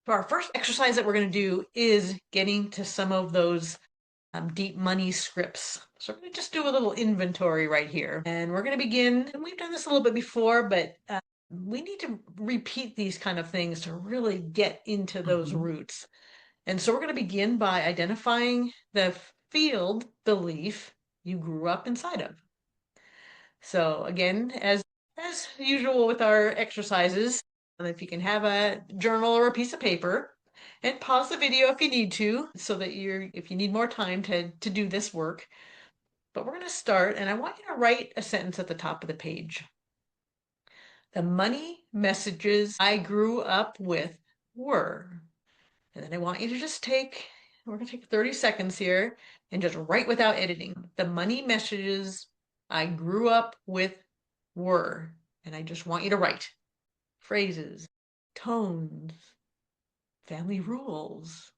Our first exercise that we're going to do is getting to some of those deep money scripts. So we're going to just do a little inventory right here. And we're going to begin, and we've done this a little bit before, but we need to repeat these kind of things to really get into those Mhm. roots. And so we're going to begin by identifying the field belief you grew up inside of. So again, as usual with our exercises, if you can have a journal or a piece of paper, and pause the video if you need to, so that if you need more time to do this work. But we're going to start, and I want you to write a sentence at the top of the page. The money messages I grew up with were, and then I want you to just we're going to take 30 seconds here and just write without editing. The money messages I grew up with were, and I just want you to write phrases, tones, family rules,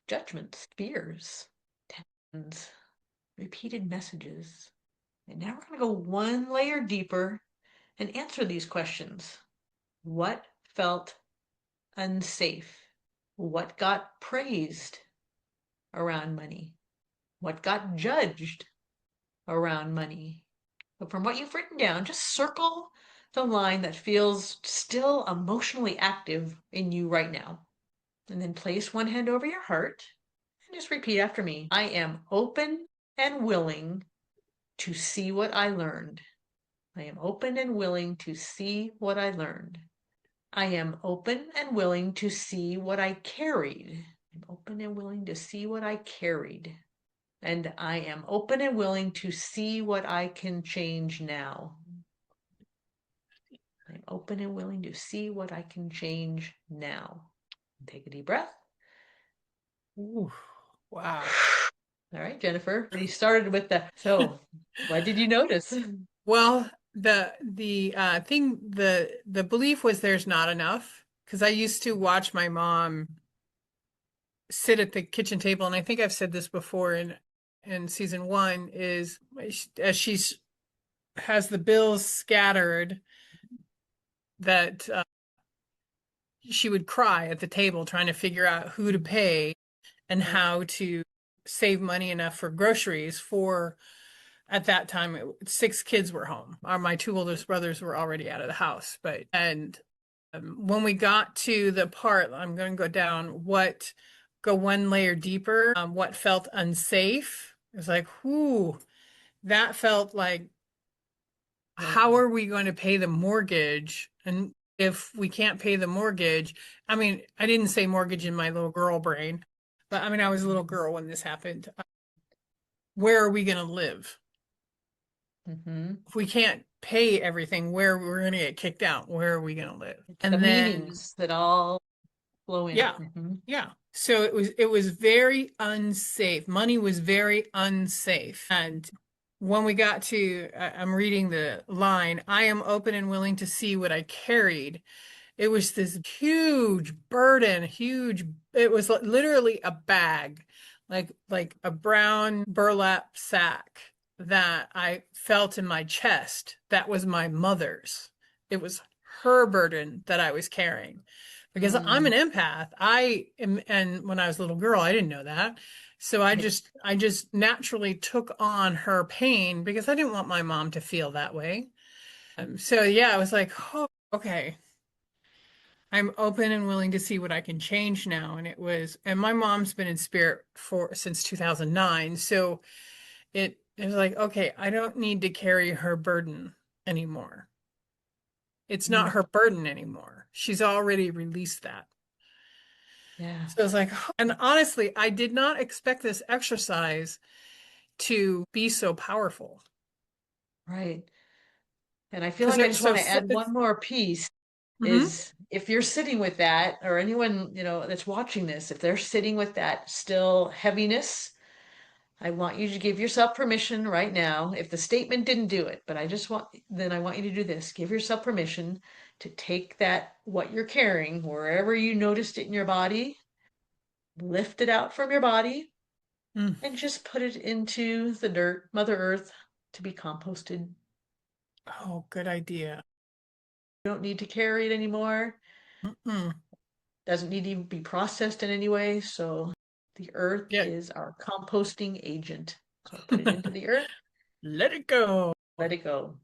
judgments, fears, tensions, repeated messages. And now we're going to go one layer deeper and answer these questions. What felt unsafe? What got praised around money? What got judged around money? But from what you've written down, just circle the line that feels still emotionally active in you right now. And then place one hand over your heart and just repeat after me. I am open and willing to see what I learned. I am open and willing to see what I learned. I am open and willing to see what I carried. I'm open and willing to see what I carried. And I am open and willing to see what I can change now. I'm open and willing to see what I can change now. Take a deep breath. Ooh, wow. All right, Jennifer. We started with so what did you notice? Well, the thing the belief was there's not enough because I used to watch my mom sit at the kitchen table, and I think I've said this before in season one, is as she's has the bills scattered that she would cry at the table trying to figure out who to pay and Right. how to save money enough for groceries for at that time six kids were home. My two oldest brothers were already out of the house, but and when we got to the part, I'm going to go down go one layer deeper. What felt unsafe? It was like, whoo, that felt like, Right. how are we going to pay the mortgage? And if we can't pay the mortgage, I mean, I didn't say mortgage in my little girl brain, but I mean, I was a little girl when this happened. Where are we going to live? Mm-hmm. If we can't pay everything, where we're going to get kicked out, where are we going to live? It's the And then, meanings that all flow in. yeah, Mm-hmm. yeah. So it was very unsafe. Money was very unsafe. And when we got to, I'm reading the line, I am open and willing to see what I carried. It was this huge burden, huge, it was literally a bag, like a brown burlap sack that I felt in my chest. That was my mother's. It was her burden that I was carrying. Because I'm an Mm, empath. I am, and when I was a little girl, I didn't know that. So right. I just naturally took on her pain because I didn't want my mom to feel that way. So yeah, I was like, oh, okay. I'm open and willing to see what I can change now. And my mom's been in spirit for since 2009. So it was like, okay, I don't need to carry her burden anymore. It's not Mm, her burden anymore. She's already released that. yeah. So I was like, and honestly, I did not expect this exercise to be so powerful Right. And I feel because like I it just was want to add one it's, more piece mhm. is if you're sitting with that, or anyone, that's watching this, if they're sitting with that still heaviness, I want you to give yourself permission right now. If the statement didn't do it, but then I want you to do this. Give yourself permission to take that, what you're carrying, wherever you noticed it in your body, lift it out from your body, Mm. and just put it into the dirt, Mother Earth, to be composted. Oh, good idea. You don't need to carry it anymore. Mm-mm. doesn't need to even be processed in any way. So the earth Yeah. is our composting agent. So put it into the earth, Let it go. let it go.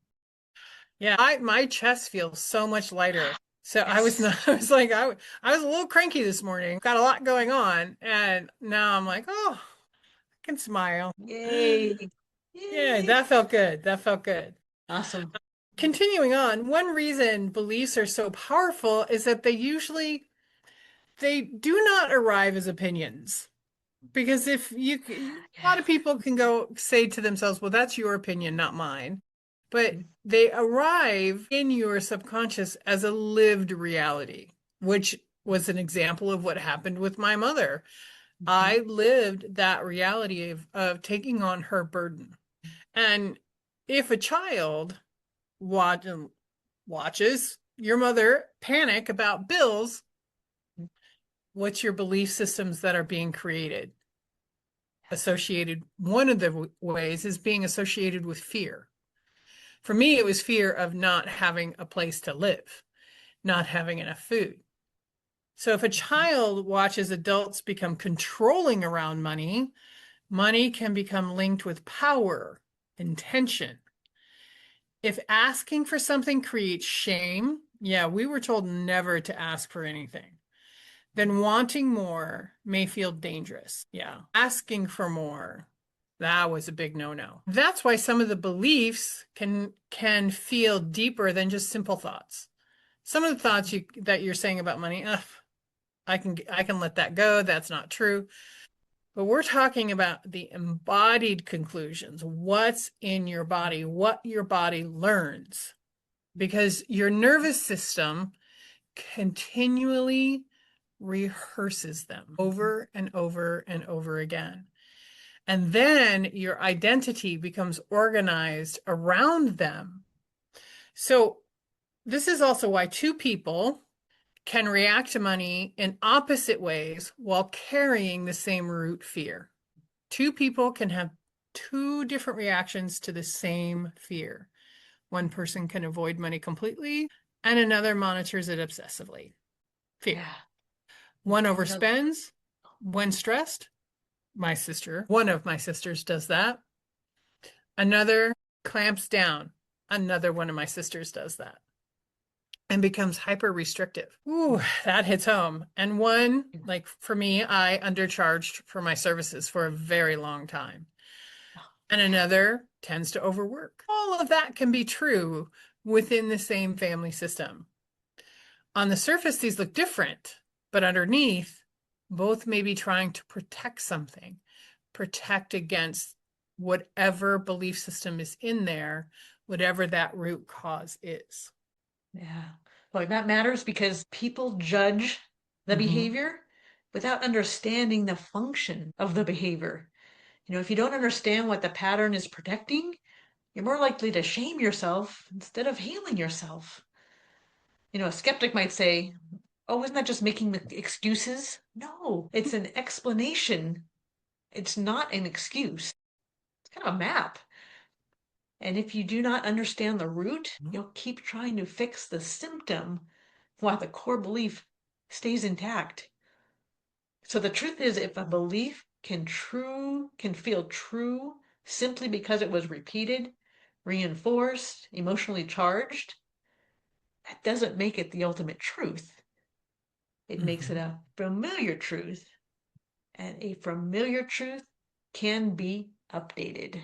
Yeah, my chest feels so much lighter. So I was Yes. not, I was like, I was a little cranky this morning. Got a lot going on. And now I'm like, oh, I can smile. Yay. Yeah, Yay. that felt good. That felt good. Awesome. Continuing on, one reason beliefs are so powerful is that they do not arrive as opinions. Because if you, a lot of Yeah. people can go say to themselves, well, that's your opinion, not mine. But Mhm. they arrive in your subconscious as a lived reality, which was an example of what happened with my mother. I Mhm. lived that reality of taking on her burden. And if a child watch, watches your mother panic about bills, what's your belief systems that are being created? Associated, one of the ways is being associated with fear. For me, it was fear of not having a place to live, not having enough food. So if a child watches adults become controlling around money, money can become linked with power, intention. If asking for something creates shame, yeah, we were told never to ask for anything. Then wanting more may feel dangerous. Yeah. Asking for more, that was a big no-no. That's why some of the beliefs can feel deeper than just simple thoughts. Some of the thoughts that you're saying about money, I can let that go. That's not true. But we're talking about the embodied conclusions, what's in your body, what your body learns, because your nervous system continually rehearses them over and over and over again. And then your identity becomes organized around them. So, this is also why two people can react to money in opposite ways while carrying the same root fear. Two people can have two different reactions to the same fear. One person can avoid money completely, and another monitors it obsessively. Fear. Yeah. One Another. overspends when stressed. My sister, one of my sisters does that. Another clamps down. Another one of my sisters does that and becomes hyper restrictive. Ooh, that hits home. And one, like for me, I undercharged for my services for a very long time. And another tends to overwork. All of that can be true within the same family system. On the surface, these look different, but underneath, both may be trying to protect something, protect against whatever belief system is in there, whatever that root cause is. Yeah. Like that matters because people judge the Mm-hmm. behavior without understanding the function of the behavior. If you don't understand what the pattern is protecting, you're more likely to shame yourself instead of healing yourself. A skeptic might say, oh, isn't that just making excuses? No, it's an explanation. It's not an excuse. It's kind of a map. And if you do not understand the root, you'll keep trying to fix the symptom while the core belief stays intact. So the truth is, if a belief can feel true simply because it was repeated, reinforced, emotionally charged, that doesn't make it the ultimate truth. It makes it Mm-hmm. a familiar truth, and a familiar truth can be updated.